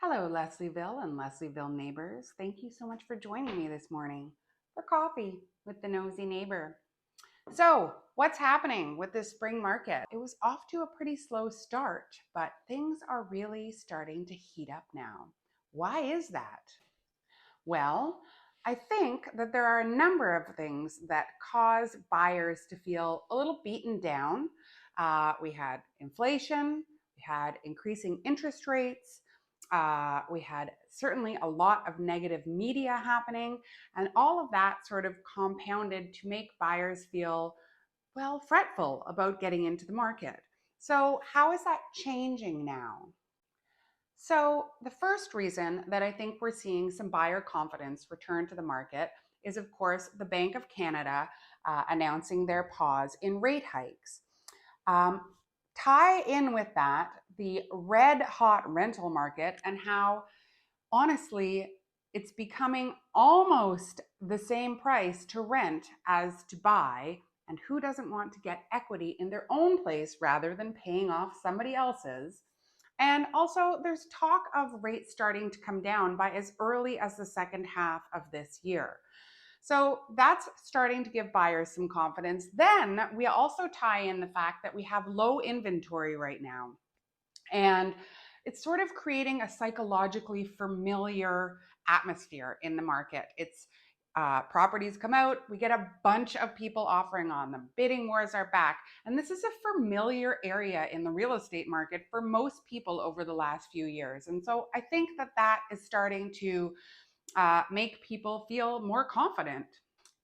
Hello, Leslieville and Leslieville neighbors. Thank you so much for joining me this morning for coffee with the Nosey Neighbor. So, what's happening with this spring market? It was off to a pretty slow start, but things are really starting to heat up now. Why is that? Well, I think that there are a number of things that cause buyers to feel a little beaten down. We had inflation, we had increasing interest rates, we had certainly a lot of negative media happening, and all of that sort of compounded to make buyers feel, well, fretful about getting into the market. So, how is that changing now? So, the first reason that I think we're seeing some buyer confidence return to the market is, of course, the Bank of Canada announcing their pause in rate hikes. Um, Tie in with that the red hot rental market and how, honestly, it's becoming almost the same price to rent as to buy. And who doesn't want to get equity in their own place rather than paying off somebody else's? And also, there's talk of rates starting to come down by as early as the second half of this year. So that's starting to give buyers some confidence. Then we also tie in the fact that we have low inventory right now. And it's sort of creating a psychologically familiar atmosphere in the market. It's properties come out, we get a bunch of people offering on them. Bidding wars are back. And this is a familiar area in the real estate market for most people over the last few years. And so I think that that is starting to make people feel more confident.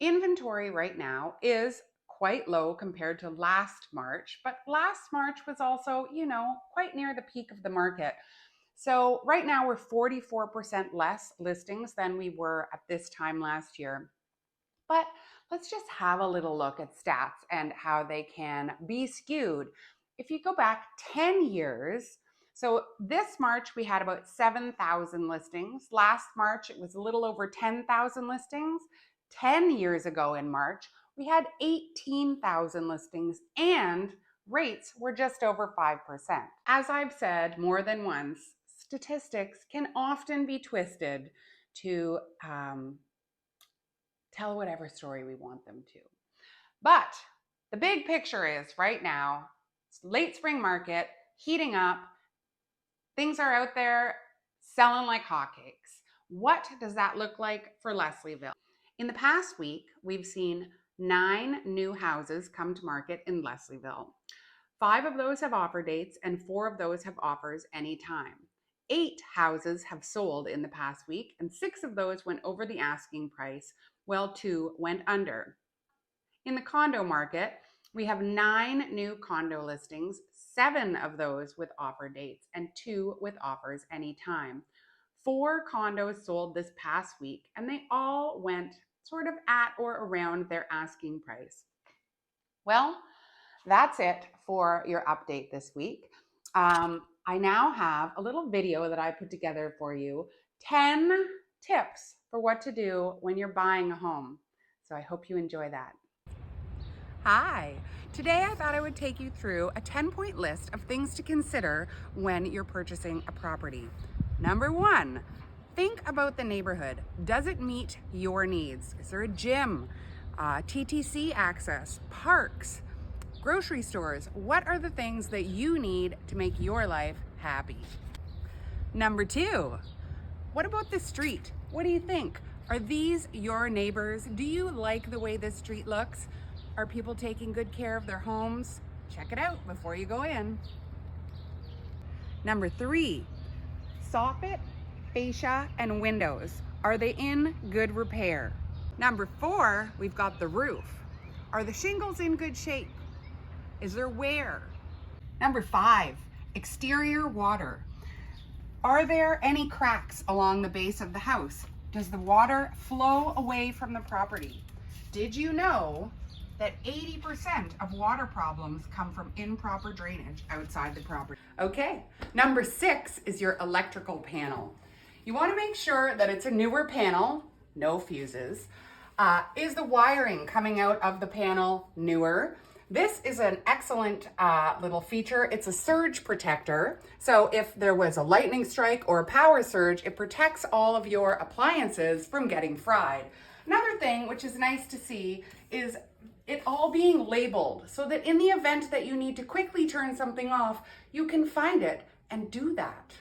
Inventory right now is quite low compared to last March, but last March was also, quite near the peak of the market. So right now we're 44% less listings than we were at this time last year. But let's just have a little look at stats and how they can be skewed. If you go back 10 years, so this March we had about 7,000 listings. Last March it was a little over 10,000 listings. 10 years ago in March, we had 18,000 listings and rates were just over 5%. As I've said more than once, statistics can often be twisted to tell whatever story we want them to. But the big picture is right now, it's late spring market, heating up, things are out there selling like hotcakes. What does that look like for Leslieville? In the past week, we've seen 9 new houses come to market in Leslieville. 5 of those have offer dates and 4 of those have offers anytime. 8 houses have sold in the past week and 6 of those went over the asking price, while 2 went under. In the condo market, we have 9 new condo listings, 7 of those with offer dates and 2 with offers anytime. 4 condos sold this past week and they all went sort of at or around their asking price. Well, that's it for your update this week. I now have a little video that I put together for you, 10 tips for what to do when you're buying a home. So I hope you enjoy that. Hi, today I thought I would take you through a 10-point list of things to consider when you're purchasing a property. Number 1, think about the neighborhood. Does it meet your needs? Is there a gym, TTC access, parks, grocery stores? What are the things that you need to make your life happy? Number 2, what about the street? What do you think? Are these your neighbors? Do you like the way this street looks? Are people taking good care of their homes? Check it out before you go in. Number 3, soffit, fascia, and windows. Are they in good repair? Number 4, we've got the roof. Are the shingles in good shape? Is there wear? Number 5, exterior water. Are there any cracks along the base of the house? Does the water flow away from the property? Did you know that 80% of water problems come from improper drainage outside the property? Okay, number 6 is your electrical panel. You want to make sure that it's a newer panel, no fuses. Is the wiring coming out of the panel newer? This is an excellent little feature. It's a surge protector. So if there was a lightning strike or a power surge, it protects all of your appliances from getting fried. Another thing, which is nice to see, is it all being labeled so that in the event that you need to quickly turn something off, you can find it and do that.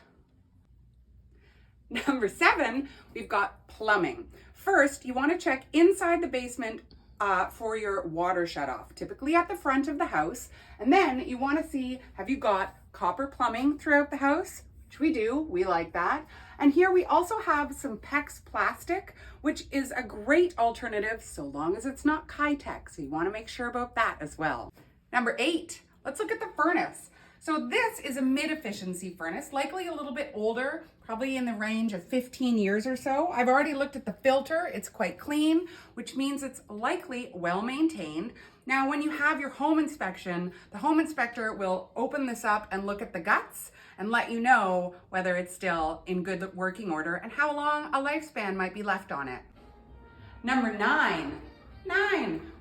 Number 7, we've got plumbing. First, you want to check inside the basement for your water shutoff, typically at the front of the house. And then you want to see, have you got copper plumbing throughout the house? Which we do, we like that. And here we also have some PEX plastic, which is a great alternative so long as it's not Kitech. So you want to make sure about that as well. Number 8, let's look at the furnace. So this is a mid-efficiency furnace, likely a little bit older, probably in the range of 15 years or so. I've already looked at the filter. It's quite clean, which means it's likely well maintained. Now, when you have your home inspection, the home inspector will open this up and look at the guts and let you know whether it's still in good working order and how long a lifespan might be left on it. Number 9,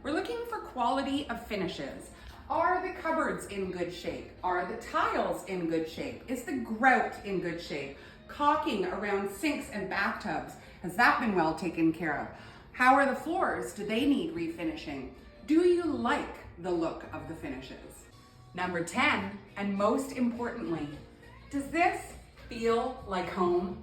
we're looking for quality of finishes. Are the cupboards in good shape? Are the tiles in good shape? Is the grout in good shape? Caulking around sinks and bathtubs, has that been well taken care of? How are the floors? Do they need refinishing? Do you like the look of the finishes? Number 10, and most importantly, does this feel like home?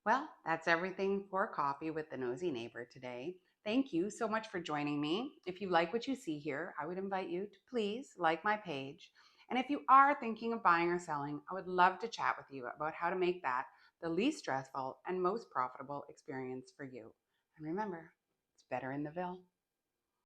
Well, that's everything for Coffee with the Nosy Neighbor today. Thank you so much for joining me. If you like what you see here, I would invite you to please like my page. And if you are thinking of buying or selling, I would love to chat with you about how to make that the least stressful and most profitable experience for you. And remember, it's better in the Ville.